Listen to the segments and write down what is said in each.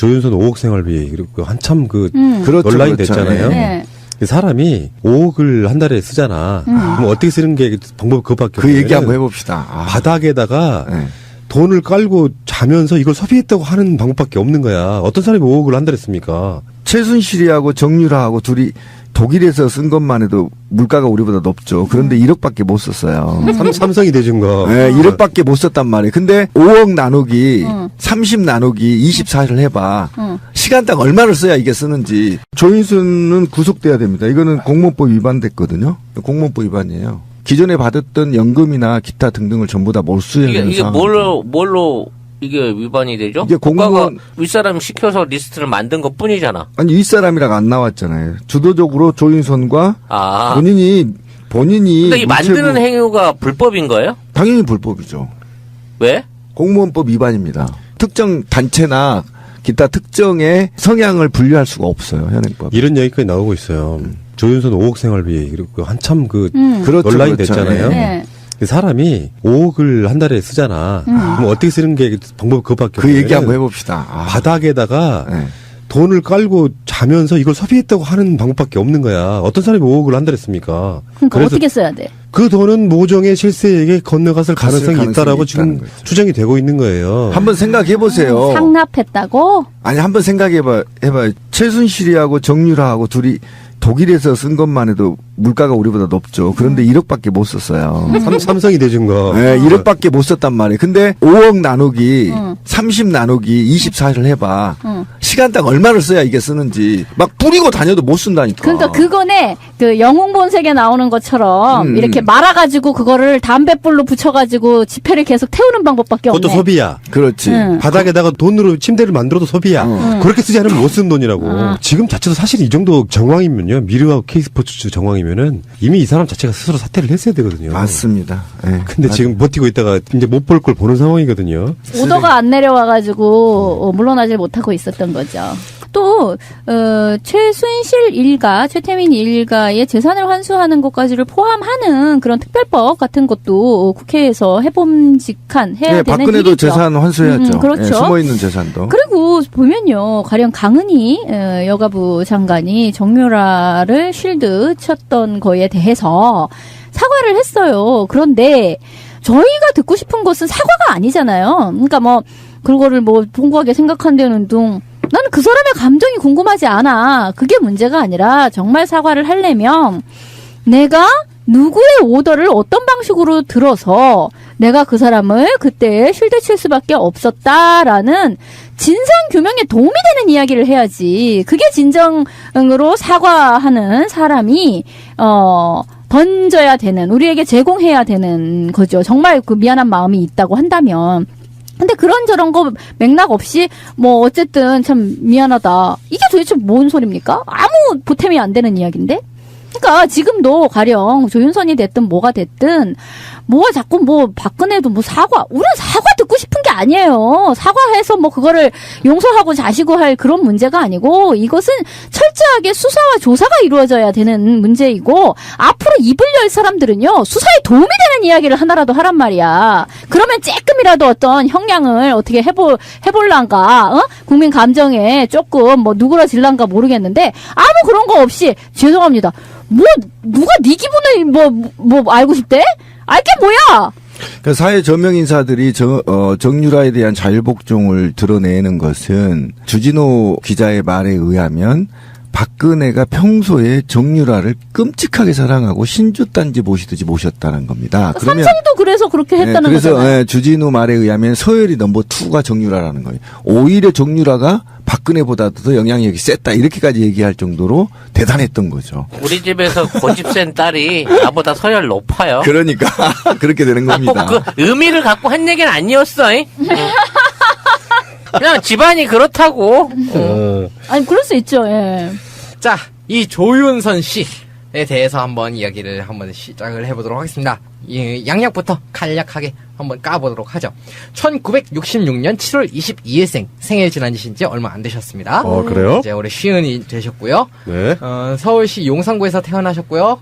조윤선 5억 생활비 그리고 한참 그렇죠, 논란이 그렇죠. 됐잖아요. 네. 사람이 5억을 한 달에 쓰잖아. 그럼 어떻게 쓰는 게 방법이 그것밖에 그 얘기 없냐면 한번 해봅시다. 바닥에다가 네. 돈을 깔고 자면서 이걸 소비했다고 하는 방법밖에 없는 거야. 어떤 사람이 5억을 한 달에 씁니까? 최순실이하고 정유라하고 둘이 독일에서 쓴 것만 해도 물가가 우리보다 높죠. 그런데 1억밖에 못 썼어요. 삼성이 대준 거. 네, 1억밖에 못 썼단 말이에요. 근데 5억 나누기 30 나누기 24를 해봐. 시간당 얼마를 써야 이게 쓰는지. 조인순은 구속돼야 됩니다. 이거는 공무원법 위반됐거든요. 공무원법 위반이에요. 기존에 받았던 연금이나 기타 등등을 전부 다 몰수하면서 이게 뭘로 이게 위반이 되죠? 이게 국가가 윗사람 시켜서 리스트를 만든 것 뿐이잖아. 아니 윗사람이라고 안 나왔잖아요. 주도적으로 조인선과 본인이 근데 이 만드는 행위가 불법인 거예요? 당연히 불법이죠. 왜? 공무원법 위반입니다. 특정 단체나 기타 특정의 성향을 분류할 수가 없어요. 현행법. 이런 얘기까지 나오고 있어요. 조윤선 5억 생활비 그리고 한참 그렇죠, 논란이 그렇죠. 됐잖아요. 네. 사람이 5억을 한 달에 쓰잖아. 그럼 어떻게 쓰는 게 방법이 그것밖에 그 얘기 없냐면 한번 해봅시다. 바닥에다가 네. 돈을 깔고 자면서 이걸 소비했다고 하는 방법밖에 없는 거야. 어떤 사람이 5억을 한 달에 씁니까? 그러니까 그래서 어떻게 써야 돼? 그 돈은 모종의 실세에게 건너갔을 가능성이 있다라고 지금 거죠. 추정이 되고 있는 거예요. 한번 생각해 보세요. 상납했다고? 아니 한번 생각해봐요. 최순실이하고 정유라하고 둘이 독일에서 쓴 것만 해도 물가가 우리보다 높죠. 그런데 1억밖에 못 썼어요. 삼성이 대준 거. 네, 1억밖에 못 썼단 말이에요. 근데 5억 나누기 30 나누기 24를 해봐. 시간당 얼마를 써야 이게 쓰는지. 막 뿌리고 다녀도 못 쓴다니까. 그러니까 그거네 그 영웅본색에 나오는 것처럼 이렇게 말아가지고 그거를 담뱃불로 붙여가지고 지폐를 계속 태우는 방법밖에 없네. 그것도 소비야. 그렇지. 바닥에다가 돈으로 침대를 만들어도 소비야. 그렇게 쓰지 않으면 못 쓰는 돈이라고. 지금 자체도 사실 이 정도 정황이면요. 미르와 K스포츠 정황이면은 이미 이 사람 자체가 스스로 사퇴를 했어야 되거든요. 맞습니다. 네. 근데 지금 버티고 있다가 이제 못 볼 걸 보는 상황이거든요. 오더가 안 내려와가지고 물러나질 못하고 있었던 거죠. 또 최순실 일가, 최태민 일가의 재산을 환수하는 것까지를 포함하는 그런 특별법 같은 것도 국회에서 해봄직한 해야 네, 되는 박근혜도 일이죠. 재산 환수해야죠. 그렇죠. 네, 숨어있는 재산도. 그리고 보면요, 가령 강은희 여가부 장관이 정유라를 쉴드 쳤던 거에 대해서 사과를 했어요. 그런데 저희가 듣고 싶은 것은 사과가 아니잖아요. 그러니까 뭐 그거를 뭐 풍부하게 생각한다는 둥. 나는 그 사람의 감정이 궁금하지 않아. 그게 문제가 아니라 정말 사과를 하려면 내가 누구의 오더를 어떤 방식으로 들어서 내가 그 사람을 그때 쉴드 칠 수밖에 없었다라는 진상 규명에 도움이 되는 이야기를 해야지. 그게 진정으로 사과하는 사람이 던져야 되는, 우리에게 제공해야 되는 거죠. 정말 그 미안한 마음이 있다고 한다면. 근데 그런저런 거 맥락 없이 뭐 어쨌든 참 미안하다. 이게 도대체 뭔 소리입니까? 아무 보탬이 안 되는 이야기인데? 그러니까 지금도 가령 조윤선이 됐든 뭐가 됐든 뭐가 자꾸 뭐 박근혜도 뭐 사과, 우리는 사과 듣고 싶은 게 아니에요. 사과해서 뭐 그거를 용서하고 자시고 할 그런 문제가 아니고 이것은 철저하게 수사와 조사가 이루어져야 되는 문제이고 앞으로 입을 열 사람들은요 수사에 도움이 되는 이야기를 하나라도 하란 말이야. 그러면 조금이라도 어떤 형량을 어떻게 해볼란가, 국민 감정에 조금 뭐 누그러질란가 모르겠는데 아무 그런 거 없이 죄송합니다. 뭐 누가 네 기분을 뭐 알고 싶대? 알게 뭐야? 그러니까 사회 저명 인사들이 정유라에 대한 자율복종을 드러내는 것은 주진호 기자의 말에 의하면 박근혜가 평소에 정유라를 끔찍하게 사랑하고 신주단지 모시듯이 모셨다는 겁니다. 그러면 삼성도 그래서 그렇게 했다는 그래서 거잖아요. 주진우 말에 의하면 서열이 넘버 2가 정유라라는 거예요. 오히려 정유라가 박근혜보다도 더 영향력이 셌다 이렇게까지 얘기할 정도로 대단했던 거죠. 우리 집에서 고집 센 딸이 나보다 서열 높아요. 그러니까 그렇게 되는 겁니다. 꼭 그 의미를 갖고 한 얘기는 아니었어. 그냥 집안이 그렇다고. 아니 그럴 수 있죠. 예. 자, 이 조윤선 씨에 대해서 한번 이야기를 한번 시작을 해보도록 하겠습니다. 양력부터 간략하게 한번 까보도록 하죠. 1966년 7월 22일생, 생일 지난 지 얼마 안 되셨습니다. 그래요? 이제 올해 50이 되셨고요. 네. 서울시 용산구에서 태어나셨고요.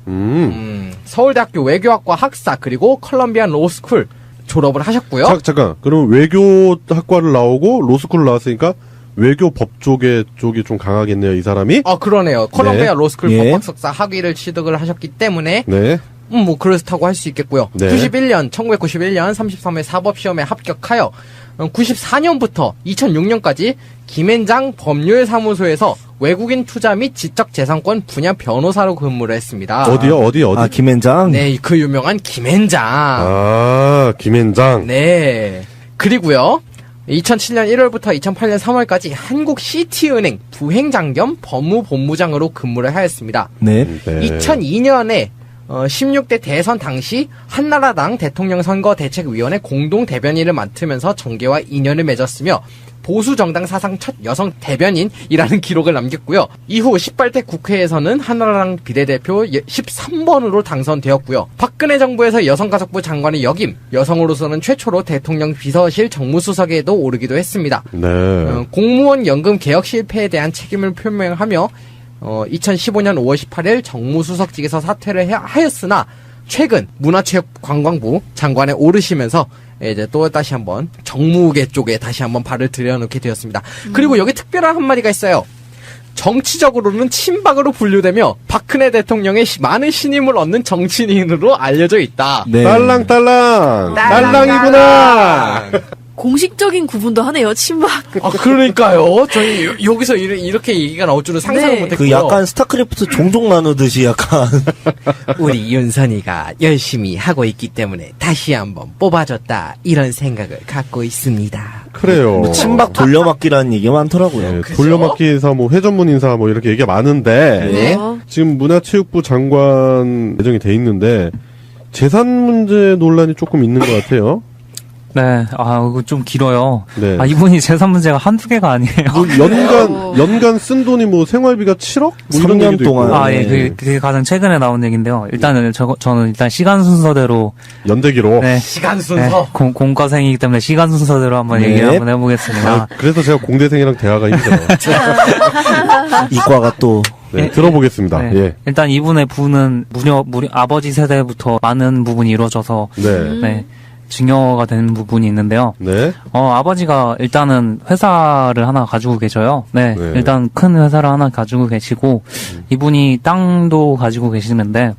서울대학교 외교학과 학사 그리고 컬럼비아 로스쿨 졸업을 하셨고요. 잠깐. 그럼 외교학과를 나오고 로스쿨을 나왔으니까 외교 법 쪽이 좀 강하겠네요, 이 사람이. 그러네요. 콜롬비아 네. 로스쿨 예. 법학 석사 학위를 취득을 하셨기 때문에 네. 뭐 그렇다고 할 수 있겠고요. 네. 1991년 33회 사법시험에 합격하여 94년부터 2006년까지 김앤장 법률사무소에서 외국인 투자 및 지적재산권 분야 변호사로 근무를 했습니다. 어디요? 어디? 아, 김앤장? 네, 그 유명한 김앤장. 김앤장. 네. 그리고요. 2007년 1월부터 2008년 3월까지 한국 시티은행 부행장 겸 법무본부장으로 근무를 하였습니다. 네. 네. 2002년에 16대 대선 당시 한나라당 대통령 선거 대책위원회 공동 대변인을 맡으면서 정계와 인연을 맺었으며 보수 정당 사상 첫 여성 대변인이라는 기록을 남겼고요. 이후 18대 국회에서는 한나라당 비례대표 13번으로 당선되었고요. 박근혜 정부에서 여성가족부 장관을 역임, 여성으로서는 최초로 대통령 비서실 정무수석에도 오르기도 했습니다. 네. 공무원 연금 개혁 실패에 대한 책임을 표명하며 2015년 5월 18일 정무수석직에서 사퇴를 하였으나 최근 문화체육관광부 장관에 오르시면서 이제 또 다시 한번 정무계 쪽에 다시 한번 발을 들여놓게 되었습니다. 그리고 여기 특별한 한마디가 있어요. 정치적으로는 친박으로 분류되며 박근혜 대통령의 많은 신임을 얻는 정치인으로 알려져 있다. 네. 딸랑딸랑. 딸랑이구나. 공식적인 구분도 하네요. 친박. 그러니까요. 저희 여기서 이렇게 얘기가 나올 줄은 상상을 네. 못했고요. 그 약간 스타크래프트 종족 나누듯이 약간 우리 윤선이가 열심히 하고 있기 때문에 다시 한번 뽑아줬다 이런 생각을 갖고 있습니다. 그래요. 뭐 친박 돌려막기라는 얘기가 많더라고요. 네, 돌려막기 인사, 뭐 회전문 인사, 뭐 이렇게 얘기가 많은데 네. 지금 문화체육부 장관 예정이 돼 있는데 재산 문제 논란이 조금 있는 것 같아요. 네, 이거 좀 길어요. 네. 이분이 재산 문제가 한두 개가 아니에요. 뭐 연간 쓴 돈이 뭐 생활비가 7억? 뭐 이런 3년 얘기도 동안. 있고. 예, 그게 가장 최근에 나온 얘기인데요. 일단은 저는 일단 시간 순서대로, 연대기로. 네. 시간 순서. 공과생이기 때문에 시간 순서대로 한번 네. 얘기를 한번 해보겠습니다. 그래서 제가 공대생이랑 대화가 힘들어요. 이과가 또 네, 들어보겠습니다. 네. 예. 일단 이분의 부는 무려 아버지 세대부터 많은 부분이 이루어져서, 네. 네, 증여가 되는 부분이 있는데요. 네. 아버지가 일단은 회사를 하나 가지고 계셔요. 네, 네. 일단 큰 회사를 하나 가지고 계시고, 이분이 땅도 가지고 계시는데,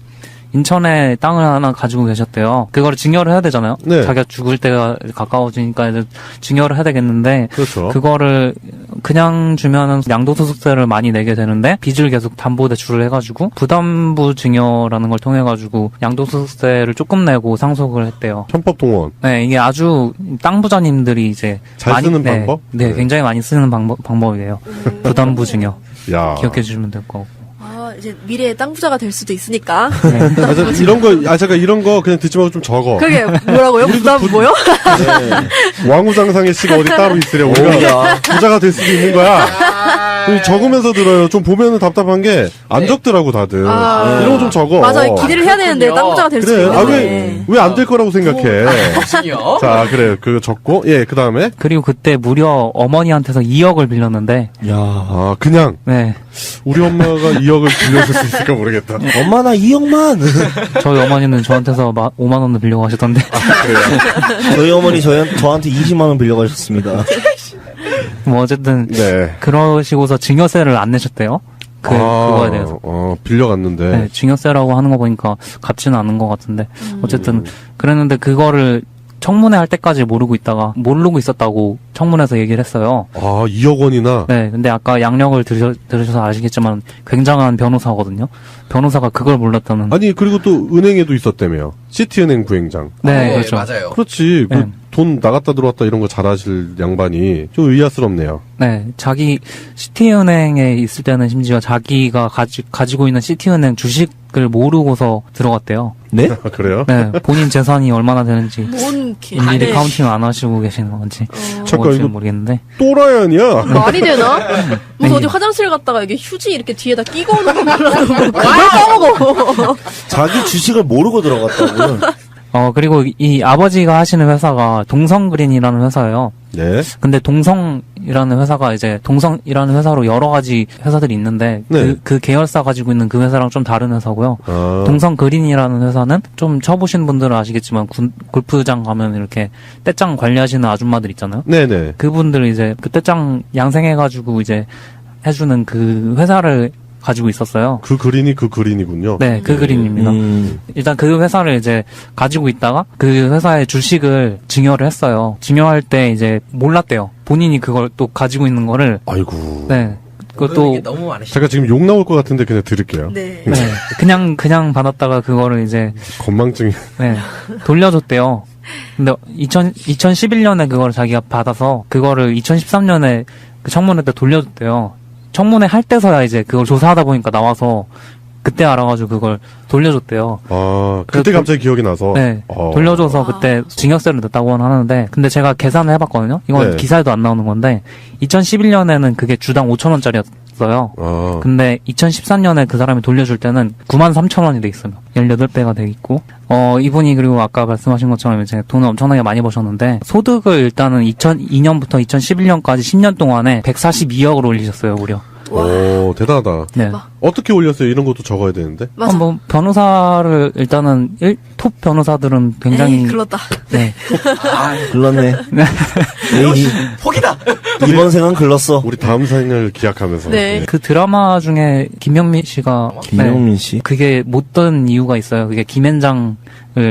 인천에 땅을 하나 가지고 계셨대요. 그거를 증여를 해야 되잖아요. 네. 자기가 죽을 때가 가까워지니까 이제 증여를 해야 되겠는데, 그렇죠. 그거를 그냥 주면은 양도소득세를 많이 내게 되는데 빚을 계속 담보대출을 해가지고 부담부 증여라는 걸 통해가지고 양도소득세를 조금 내고 상속을 했대요. 편법동원. 네, 이게 아주 땅 부자님들이 이제 잘 많이, 쓰는 네, 방법? 네, 네. 굉장히 많이 쓰는 방법이에요. 부담부 증여 야. 기억해 주시면 될 거고. 이제 미래의 땅 부자가 될 수도 있으니까. 잠깐 이런 거 그냥 듣지 말고 좀 적어. 그게 뭐라고요? 부담 뭐요? 네. 왕우장상의 씨가 어디 따로 있으려. 우리가 부자가 될 수도 있는 거야. 적으면서 들어요. 좀 보면은 답답한 게 안 적더라고 다들. 이런 거 좀 적어. 맞아, 기대를 해야 되는데 그렇군요. 땅 부자가 될 수도 그래. 있는데. 왜 안 될 거라고 생각해. 무슨요? 자, 그래. 그거 적고. 예, 그 다음에. 그리고 그때 무려 어머니한테서 2억을 빌렸는데, 아, 그냥. 네, 우리 엄마가 2억을 빌려줄 수 있을까 모르겠다. 엄마 나 2억만. 저희 어머니는 저한테서 5만 원을 빌려고 하시던데. 저희 어머니 저한테 20만 원 빌려가셨습니다. 뭐 어쨌든 네. 그러시고서 증여세를 안 내셨대요. 그거에 대해서. 빌려갔는데. 네, 증여세라고 하는 거 보니까 갚지는 않은 것 같은데. 어쨌든 그랬는데 그거를 청문회 할 때까지 모르고 있었다고 청문회에서 얘기를 했어요. 2억 원이나. 네, 근데 아까 양력을 들으셔서 아시겠지만 굉장한 변호사거든요. 변호사가 그걸 몰랐다는. 아니, 그리고 또 은행에도 있었다며요. 시티은행 부행장. 네, 그렇죠. 맞아요. 그렇지. 네. 돈 나갔다 들어왔다 이런 거 잘하실 양반이 좀 의아스럽네요. 네, 자기 시티은행에 있을 때는 심지어 자기가 가지고 있는 시티은행 주식을 모르고서 들어갔대요. 네? 그래요? 네, 본인 재산이 얼마나 되는지 뭔 일일이 카운팅 안 하시고 계시는 건지 잠깐, 뭔지 이거- 모르겠는데. 또라이 아니야? 말이 되나? 무슨 어디 화장실 갔다가 이게 휴지 이렇게 뒤에다 끼고 오는 거 몰라도 그걸 까먹어. 자기 주식을 모르고 들어갔다고요. 그리고 이 아버지가 하시는 회사가 동성그린이라는 회사예요. 네. 근데 동성 그린이라는 회사가 이제 동성이라는 회사로 여러 가지 회사들이 있는데 네. 그 계열사 가지고 있는 그 회사랑 좀 다른 회사고요. 아. 동성 그린이라는 회사는 좀 쳐보신 분들은 아시겠지만 골프장 가면 이렇게 떼짱 관리하시는 아줌마들 있잖아요. 네네. 그분들 이제 그 떼짱 양생해가지고 이제 해주는 그 회사를 가지고 있었어요. 그 그린이 그 그린이군요. 네, 그 그린입니다. 일단 그 회사를 이제 가지고 있다가 그 회사의 주식을 증여를 했어요. 증여할 때 이제 몰랐대요. 본인이 그걸 또 가지고 있는 거를. 아이고. 네. 이게 그것도 너무 많으시죠. 제가 지금 욕 나올 것 같은데 그냥 들을게요. 네. 네, 그냥 받았다가 그거를 이제 건망증이. 네, 돌려줬대요. 근데 2011년에 그거를 자기가 받아서 그거를 2013년에 그 청문회 때 돌려줬대요. 청문회 할 때서야 이제 그걸 조사하다 보니까 나와서 그때 알아가지고 그걸 돌려줬대요. 아, 그때 그- 갑자기 기억이 나서. 네, 돌려줘서 그때 증여세를 냈다고는 하는데, 근데 제가 계산을 해봤거든요. 이건 네. 기사에도 안 나오는 건데, 2011년에는 그게 주당 5,000원짜리였어요. 아. 근데 2013년에 그 사람이 돌려줄 때는 93,000원이 돼 있어요. 18배가 돼 있고. 이분이 그리고 아까 말씀하신 것처럼 이제 돈을 엄청나게 많이 버셨는데, 소득을 일단은 2002년부터 2011년까지 10년 동안에 142억을 올리셨어요, 무려. 오, 대단하다. 네. 어떻게 올렸어요? 이런 것도 적어야 되는데. 맞아. 뭐, 변호사를 일단은, 톱 변호사들은 굉장히. 에이, 글렀다. 네. 글렀네. 에이, 포기다. 이번 생은 글렀어. 우리 다음 생을 기약하면서. 네. 그 드라마 중에 김명민 씨가 김명민 씨. 그게 못 뜬 이유가 있어요. 그게 김앤장을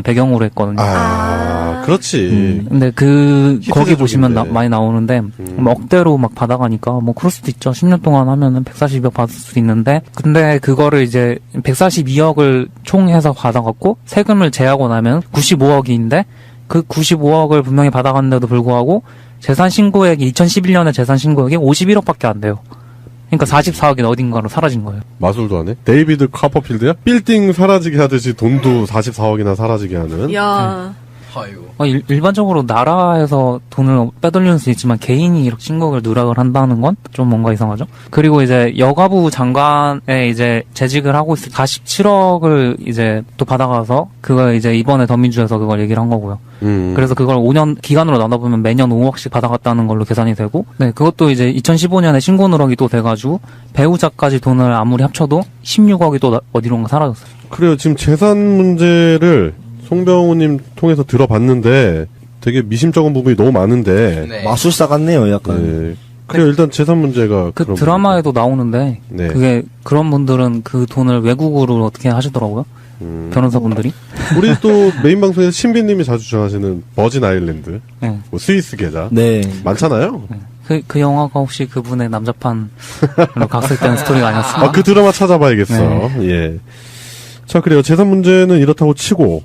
배경으로 했거든요. 아, 그렇지. 근데 거기 보시면 많이 나오는데 억대로 막 받아가니까 뭐 그럴 수도 있죠. 10년 동안 하면은 142억 받을 수도 있는데 근데 그거를 이제 142억을 총해서 받아갖고 세금을 제하고 나면 95억인데 그 95억을 분명히 받아갔는데도 불구하고 재산 신고액이 2011년에 재산 신고액이 51억밖에 안 돼요. 그러니까 44억이 어딘가로 사라진 거예요. 마술도 하네. 데이비드 카퍼필드야? 빌딩 사라지게 하듯이 돈도 44억이나 사라지게 하는. 야. 아이고. 일반적으로 나라에서 돈을 빼돌리는 수 있지만 개인이 이렇게 신고를 누락을 한다는 건 좀 뭔가 이상하죠. 그리고 이제 여가부 장관에 이제 재직을 하고 있을 47억을 이제 또 받아가서 그걸 이제 이번에 더민주에서 그걸 얘기를 한 거고요. 그래서 그걸 5년 기간으로 나눠보면 매년 5억씩 받아갔다는 걸로 계산이 되고, 네, 그것도 이제 2015년에 신고 누락이 또 돼가지고 배우자까지 돈을 아무리 합쳐도 16억이 또 어디론가 사라졌어요. 그래요. 지금 재산 문제를 송병호님 통해서 들어봤는데 되게 미심쩍은 부분이 너무 많은데. 네. 마술사 같네요, 약간. 네. 그래요. 일단 재산 문제가 그 그런 드라마에도 나오는데 네. 그게 그런 분들은 그 돈을 외국으로 어떻게 하시더라고요. 변호사분들이. 우리 또 메인 방송에서 신비님이 자주 좋아하시는 버진 아일랜드, 네. 뭐 스위스 계좌 네. 많잖아요. 그 영화가 혹시 그분의 남자판으로 각색된 스토리가 아니었어요? 아, 그 드라마 찾아봐야겠어. 예. 자, 그래요. 재산 문제는 이렇다고 치고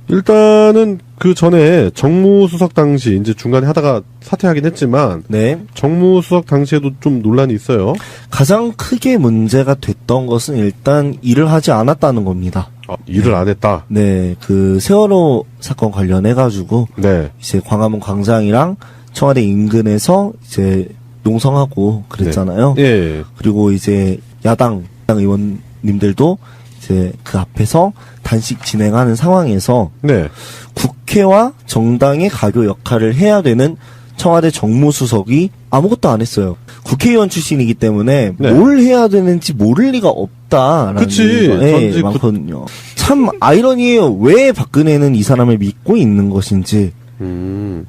일단은 그 전에 정무수석 당시 이제 중간에 하다가 사퇴하긴 했지만 네. 정무수석 당시에도 좀 논란이 있어요. 가장 크게 문제가 됐던 것은 일단 일을 하지 않았다는 겁니다. 일을 안 했다. 네, 그 세월호 사건 관련해가지고 네. 이제 광화문 광장이랑 청와대 인근에서 이제 농성하고 그랬잖아요. 예. 그리고 이제 야당 의원님들도 이제 그 앞에서 단식 진행하는 상황에서 네. 국회와 정당의 가교 역할을 해야 되는 청와대 정무수석이 아무것도 안 했어요. 국회의원 출신이기 때문에 네. 뭘 해야 되는지 모를 리가 없다라는 그치. 게 전직 많거든요. 참 아이러니해요. 왜 박근혜는 이 사람을 믿고 있는 것인지.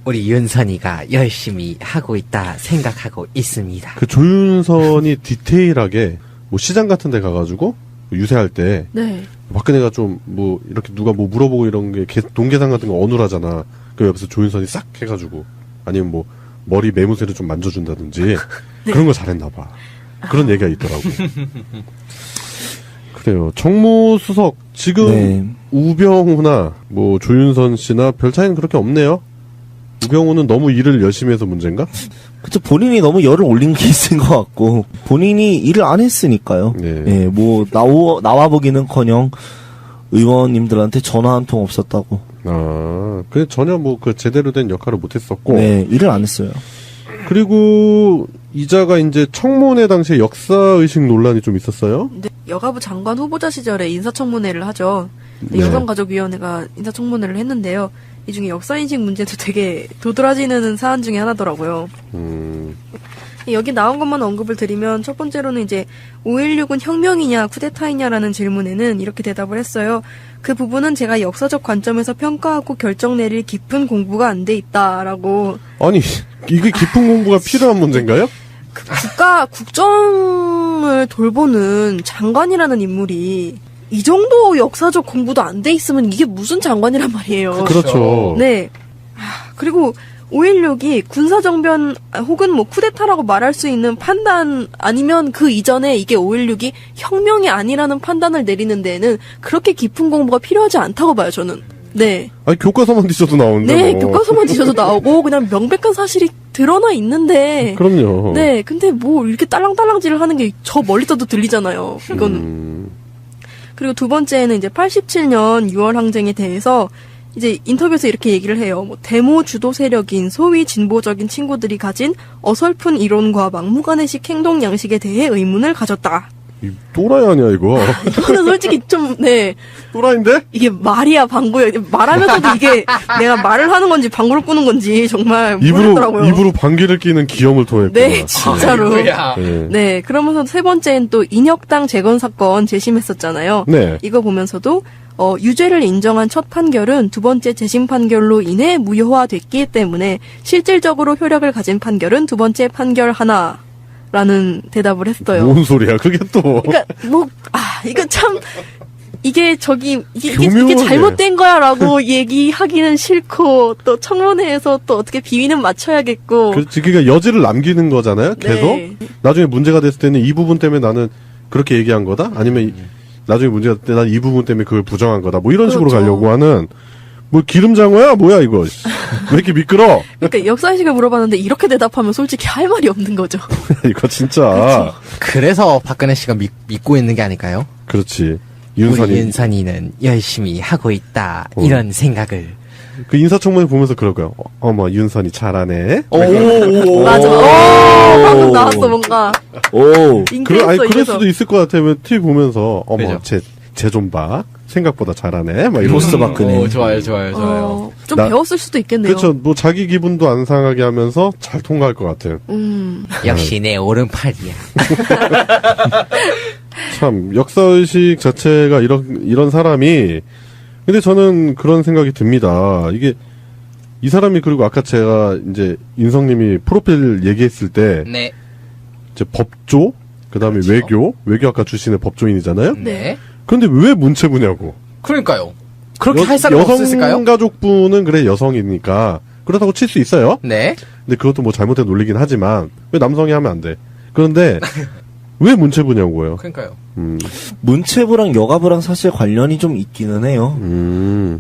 우리 윤선이가 열심히 하고 있다 생각하고 있습니다. 그 조윤선이 디테일하게 뭐 시장 같은 데 가가지고 유세할 때 네. 박근혜가 좀 뭐 이렇게 누가 뭐 물어보고 이런 게 동계산 같은 거 어눌하잖아. 그 옆에서 조윤선이 싹 해가지고 아니면 뭐 머리 매무새를 좀 만져준다든지 그런 걸 잘했나 봐. 그런 얘기가 있더라고. 그래요. 정무수석 지금 네. 우병우나 뭐 조윤선 씨나 별 차이는 그렇게 없네요. 우병우는 너무 일을 열심히 해서 문제인가? 그쵸, 본인이 너무 열을 올린 케이스인 것 같고, 본인이 일을 안 했으니까요. 네. 예, 뭐, 나와보기는커녕 의원님들한테 전화 한 통 없었다고. 아, 그 전혀 뭐 그 제대로 된 역할을 못했었고. 네, 일을 안 했어요. 그리고 이자가 이제 청문회 당시에 역사의식 논란이 좀 있었어요. 네, 여가부 장관 후보자 시절에 인사청문회를 하죠. 네. 여성가족위원회가 인사청문회를 했는데요. 이 중에 역사인식 문제도 되게 도드라지는 사안 중에 하나더라고요. 여기 나온 것만 언급을 드리면 첫 번째로는 이제 5.16은 혁명이냐 쿠데타이냐라는 질문에는 이렇게 대답을 했어요. 그 부분은 제가 역사적 관점에서 평가하고 결정 내릴 깊은 공부가 안 돼 있다라고. 아니, 이게 깊은 공부가 필요한 문제인가요? 국정을 돌보는 장관이라는 인물이 이 정도 역사적 공부도 안 돼 있으면 이게 무슨 장관이란 말이에요. 그렇죠. 네. 그리고 5.16이 군사정변 혹은 뭐 쿠데타라고 말할 수 있는 판단 아니면 그 이전에 이게 5.16이 혁명이 아니라는 판단을 내리는 데에는 그렇게 깊은 공부가 필요하지 않다고 봐요, 저는. 네. 아니, 교과서만 뒤져도 나오는데. 네, 뭐. 교과서만 뒤져도 나오고 그냥 명백한 사실이 드러나 있는데. 그럼요. 네, 근데 뭐 이렇게 딸랑딸랑질을 하는 게 저 멀리서도 들리잖아요. 이거는. 그리고 두 번째는 이제 87년 6월 항쟁에 대해서 이제 인터뷰에서 이렇게 얘기를 해요. 뭐 데모 주도 세력인 소위 진보적인 친구들이 가진 어설픈 이론과 막무가내식 행동 양식에 대해 의문을 가졌다. 이 또라이 아니야, 이거? 이거는 솔직히 좀, 네. 또라이인데? 이게 말이야, 방구야. 말하면서도 이게 내가 말을 하는 건지 방구를 꾸는 건지 정말 모르겠더라고요. 입으로 방귀를 끼는 기염을 토했구나. 네, 진짜로. 아이고야. 네. 네, 그러면서 세 번째는 또 인혁당 재건 사건 재심했었잖아요. 네. 이거 보면서도 유죄를 인정한 첫 판결은 두 번째 재심 판결로 인해 무효화됐기 때문에 실질적으로 효력을 가진 판결은 두 번째 판결 하나라는 대답을 했어요. 뭔 소리야, 그게 또. 그러니까 이거 참 이게 교묘하게. 잘못된 거야라고 얘기하기는 싫고 또 청문회에서 또 어떻게 비위는 맞춰야겠고. 그렇지, 그러니까 여지를 남기는 거잖아요, 계속. 네. 나중에 문제가 됐을 때는 이 부분 때문에 나는 그렇게 얘기한 거다? 아니면 나중에 문제가 됐을 때 난 이 부분 때문에 그걸 부정한 거다. 뭐 이런 식으로 그렇죠. 가려고 하는, 뭐 기름장어야? 뭐야, 이거. 왜 이렇게 미끄러? 그러니까 역사인식을 물어봤는데 이렇게 대답하면 솔직히 할 말이 없는 거죠. 이거 진짜. 그래서 박근혜 씨가 믿고 있는 게 아닐까요? 그렇지. 우리 윤선이. 윤선이는 열심히 하고 있다. 이런 생각을. 그 인사청문회 보면서 그럴 거야. 어머, 윤선이 잘하네. 맞아. 방금 나왔어 뭔가. 오. 인기했어 그럴 이래서. 수도 있을 것 같아요. TV 보면서, 어머, 그죠. 쟤 좀 봐. 생각보다 잘하네. 막 이런. 보스 박근혜. 좋아요. 좀 나- 배웠을 수도 있겠네요. 그렇죠. 뭐 자기 기분도 안 상하게 하면서 잘 통과할 것 같아요. 역시 내 오른팔이야. 참 역사의식 자체가 이런 사람이 근데 저는 그런 생각이 듭니다. 이게 이 사람이 그리고 아까 제가 이제 인성님이 프로필 얘기했을 때 네. 이제 법조 그다음에 그렇죠. 외교학과 출신의 법조인이잖아요. 네. 그런데 왜 문체부냐고. 그러니까요. 그렇게 할 사람 없었을까요? 여성가족부는 그래 여성이니까 그렇다고 칠 수 있어요. 네. 근데 그것도 뭐 잘못된 논리긴 하지만 왜 남성이 하면 안 돼? 그런데 왜 문체부냐고요. 그러니까요. 문체부랑 여가부랑 사실 관련이 좀 있기는 해요.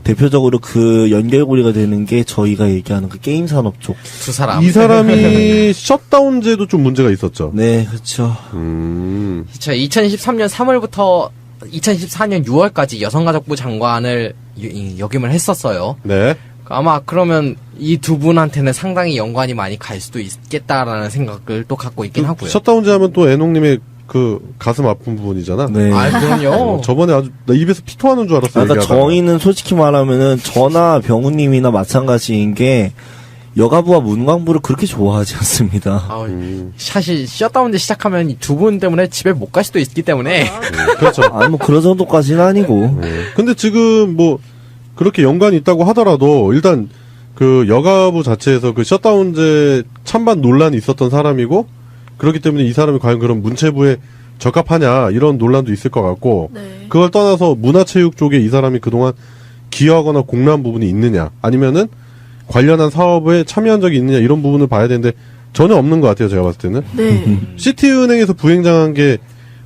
대표적으로 그 연결고리가 되는 게 저희가 얘기하는 그 게임 산업 쪽. 두 사람. 이 사람이 셧다운제도 좀 문제가 있었죠. 네, 그렇죠. 2013년 3월부터 2014년 6월까지 여성가족부 장관을 역임을 했었어요. 네. 아마 그러면 이 두 분한테는 상당히 연관이 많이 갈 수도 있겠다라는 생각을 또 갖고 있긴 하고요. 셧다운제 하면 또 애농님의 그 가슴 아픈 부분이잖아. 네. 아, 그럼요. 저번에 아주 나 입에서 피 토하는 줄 알았어. 그러니까 얘기하다가. 저희는 솔직히 말하면은 저나 병우님이나 마찬가지인 게 여가부와 문광부를 그렇게 좋아하지 않습니다. 사실 셧다운제 시작하면 이 두 분 때문에 집에 못 갈 수도 있기 때문에 그렇죠. 아니 뭐 그런 정도까지는 아니고. 근데 지금 뭐 그렇게 연관이 있다고 하더라도 일단 그 여가부 자체에서 그 셧다운제 찬반 논란이 있었던 사람이고 그렇기 때문에 이 사람이 과연 그런 문체부에 적합하냐 이런 논란도 있을 것 같고 네. 그걸 떠나서 문화체육 쪽에 이 사람이 그동안 기여하거나 공로한 부분이 있느냐 아니면은 관련한 사업에 참여한 적이 있느냐 이런 부분을 봐야 되는데 전혀 없는 것 같아요. 제가 봤을 때는. 네. 시티은행에서 부행장한 게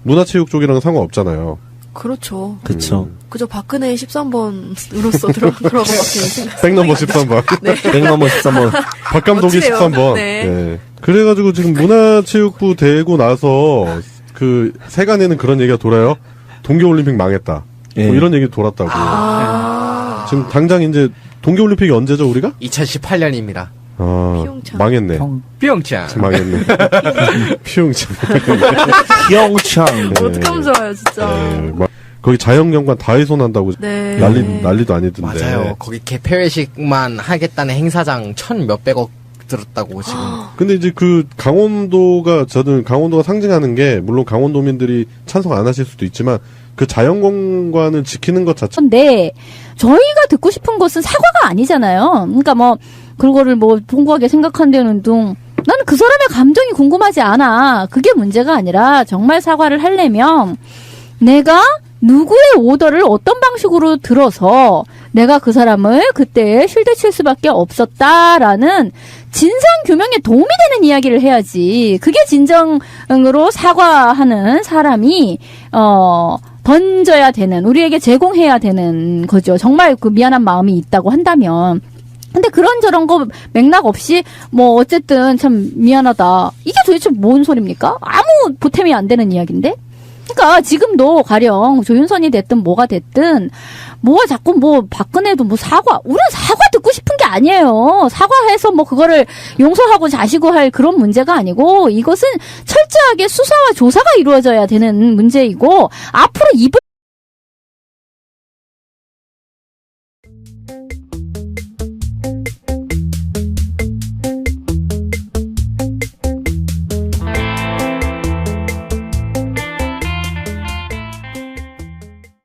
문화체육 쪽이랑 상관없잖아요. 그렇죠. 그쵸. 그저 박근혜 13번으로서 들어간 거밖에 생각. 백넘버 13번. 네. 백넘버 13번. 박 감독이 멋지네요. 13번. 네. 그래가지고 지금 문화체육부 되고 나서 그 세간에는 그런 얘기가 돌아요. 동계올림픽 망했다. 예. 뭐 이런 얘기 돌았다고. 지금 당장 이제 동계올림픽이 언제죠 우리가? 2018년입니다. 피용찬. 망했네. 뿅짱. 망했네. 피용찬. 평창. 어떡하면 좋아요, 진짜. 네, 거기 자연경관 다 훼손한다고 네. 난리도 아니던데. 맞아요. 거기 개폐회식만 하겠다는 행사장 1,몇백억 들었다고 지금. 근데 이제 그 강원도가 상징하는 게 물론 강원도민들이 찬성 안 하실 수도 있지만 그 자연공간을 지키는 것 자체. 근데 저희가 듣고 싶은 것은 사과가 아니잖아요. 그러니까 뭐 그거를 뭐 풍부하게 생각한다는 둥. 나는 그 사람의 감정이 궁금하지 않아. 그게 문제가 아니라 정말 사과를 하려면 내가 누구의 오더를 어떤 방식으로 들어서 내가 그 사람을 그때 실드칠 수밖에 없었다라는 진상 규명에 도움이 되는 이야기를 해야지. 그게 진정으로 사과하는 사람이 던져야 되는, 우리에게 제공해야 되는 거죠. 정말 그 미안한 마음이 있다고 한다면. 근데 그런저런 거 맥락 없이 뭐 어쨌든 참 미안하다. 이게 도대체 뭔 소리입니까? 아무 보탬이 안 되는 이야기인데? 그러니까 지금도 가령 조윤선이 됐든 뭐가 됐든 뭐가 자꾸 뭐 박근혜도 뭐 우리는 사과 듣고 싶은 게 아니에요. 사과해서 뭐 그거를 용서하고 자시고 할 그런 문제가 아니고 이것은 철저하게 수사와 조사가 이루어져야 되는 문제이고 앞으로 입을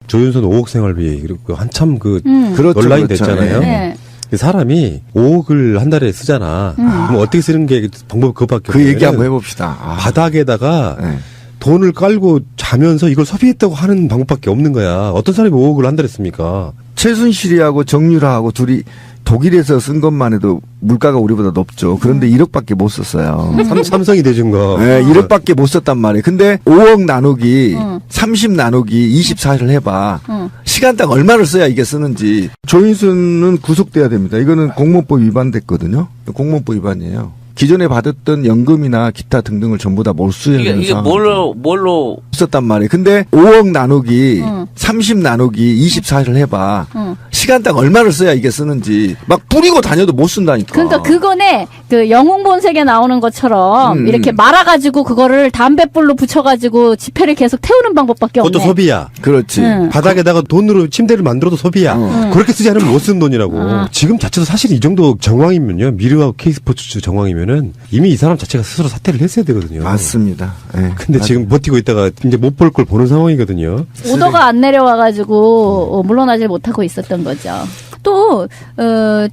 조윤선 5억 생활비 그리고 한참 그 그렇죠, 논란이 그렇죠. 됐잖아요. 네. 그 사람이 5억을 한 달에 쓰잖아. 그럼 어떻게 쓰는 게 방법 그거밖에 그 얘기 없냐면 한번 해봅시다. 아. 바닥에다가 네. 돈을 깔고 자면서 이걸 소비했다고 하는 방법밖에 없는 거야. 어떤 사람이 5억을 한 달에 씁니까? 최순실이하고 정유라하고 둘이 독일에서 쓴 것만 해도 물가가 우리보다 높죠. 그런데 1억밖에 못 썼어요. 삼성이 대준 거. 네, 1억밖에 못 썼단 말이에요. 근데 5억 나누기 30 나누기 24를 해봐. 시간당 얼마를 써야 이게 쓰는지. 조인수는 구속돼야 됩니다. 이거는 공무원법 위반됐거든요. 공무원법 위반이에요. 기존에 받았던 연금이나 기타 등등을 전부 다 몰수해서 이게 뭘로 썼단 말이에요. 근데 5억 나누기 30 나누기 24를 해봐. 시간당 얼마를 써야 이게 쓰는지 막 뿌리고 다녀도 못 쓴다니까. 그러니까 그거네 그 영웅본색에 나오는 것처럼 이렇게 말아가지고 그거를 담뱃불로 붙여가지고 지폐를 계속 태우는 방법밖에 없네. 그것도 소비야. 그렇지. 바닥에다가 돈으로 침대를 만들어도 소비야. 그렇게 쓰지 않으면 못 쓰는 돈이라고. 지금 자체도 사실 이 정도 정황이면요. 미르와 K스포츠 정황이면은 이미 이 사람 자체가 스스로 사퇴를 했어야 되거든요. 맞습니다. 네, 근데 지금 버티고 있다가 이제 못 볼 걸 보는 상황이거든요. 오더가 안 내려와가지고 물러나질 못하고 있었던 거죠. 또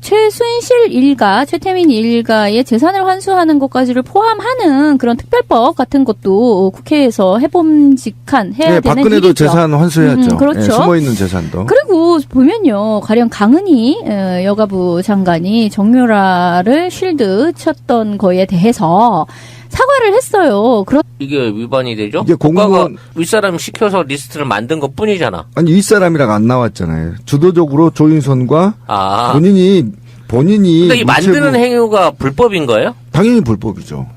최순실 일가, 최태민 일가의 재산을 환수하는 것까지를 포함하는 그런 특별법 같은 것도 국회에서 해야 네, 되는 박근혜도 일이죠. 재산 환수해야죠. 그렇죠. 네, 숨어있는 재산도. 그리고 보면요, 가령 강은희 여가부 장관이 정유라를 실드 쳤던 거에 대해서 사과를 했어요. 이게 위반이 되죠? 이게 국가가 공무원- 윗사람 시켜서 리스트를 만든 것 뿐이잖아. 아니 윗사람이라고 안 나왔잖아요. 주도적으로 조인선과 아. 본인이 근데 이 만드는 문체부- 행위가 불법인 거예요? 당연히 불법이죠.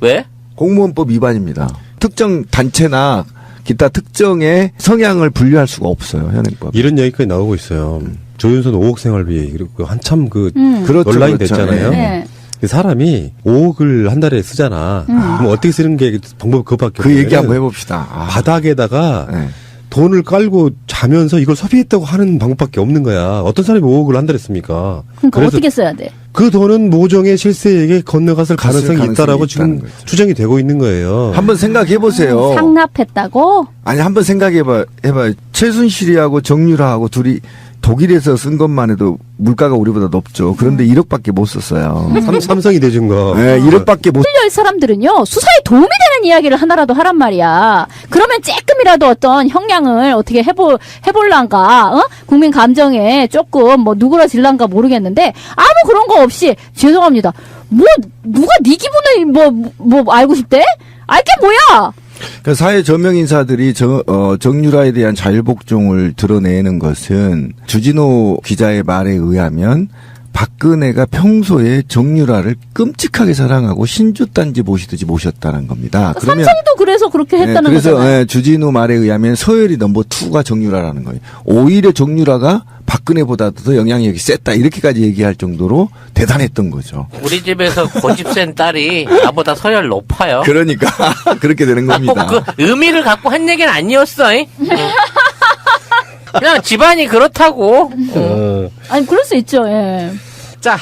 왜? 공무원법 위반입니다. 특정 단체나 기타 특정의 성향을 분류할 수가 없어요. 현행법. 이런 얘기까지 나오고 있어요. 조윤선 5억 생활비 그리고 한참 그 그렇죠, 논란이 그렇죠. 됐잖아요. 네. 그 사람이 5억을 한 달에 쓰잖아. 그럼 어떻게 쓰는 게 방법 그거밖에 그 얘기 없냐면 한번 해봅시다. 아. 바닥에다가 네. 돈을 깔고 자면서 이걸 소비했다고 하는 방법밖에 없는 거야. 어떤 사람이 5억을 한 달에 씁니까? 그러니까 그래서 어떻게 써야 돼? 그 돈은 모종의 실세에게 건너갔을 가능성이 가능성이 있다라고 지금 있다는 거죠. 추정이 되고 있는 거예요. 한번 생각해 보세요. 상납했다고? 아니 한번 생각해봐요. 최순실이하고 정유라하고 둘이 독일에서 쓴 것만 해도 물가가 우리보다 높죠. 그런데 1억밖에 못 썼어요. 삼성이 대준 거. 네, 1억밖에 못. 할 사람들은요, 수사에 도움이 되는 이야기를 하나라도 하란 말이야. 그러면 조금이라도 어떤 형량을 어떻게 해볼란가, 국민 감정에 조금 뭐 누그러질란가 모르겠는데, 아무 그런 거 없이, 죄송합니다. 누가 네 기분을 뭐 알고 싶대? 알게 뭐야? 그 사회 저명 인사들이 정유라에 대한 자율복종을 드러내는 것은 주진호 기자의 말에 의하면 박근혜가 평소에 정유라를 끔찍하게 사랑하고 신주단지 모시듯이 모셨다는 겁니다. 삼성도 그래서 그렇게 했다는 그래서 거잖아요. 주진우 말에 의하면 서열이 넘버 2가 정유라라는 거예요. 오히려 정유라가 박근혜보다도 더 영향력이 셌다 이렇게까지 얘기할 정도로 대단했던 거죠. 우리 집에서 고집센 딸이 나보다 서열 높아요. 그러니까 그렇게 되는 겁니다. 그 의미를 갖고 한 얘기는 아니었어. 잉? 그냥 집안이 그렇다고. 어. 아니 그럴 수 있죠. 예. 자,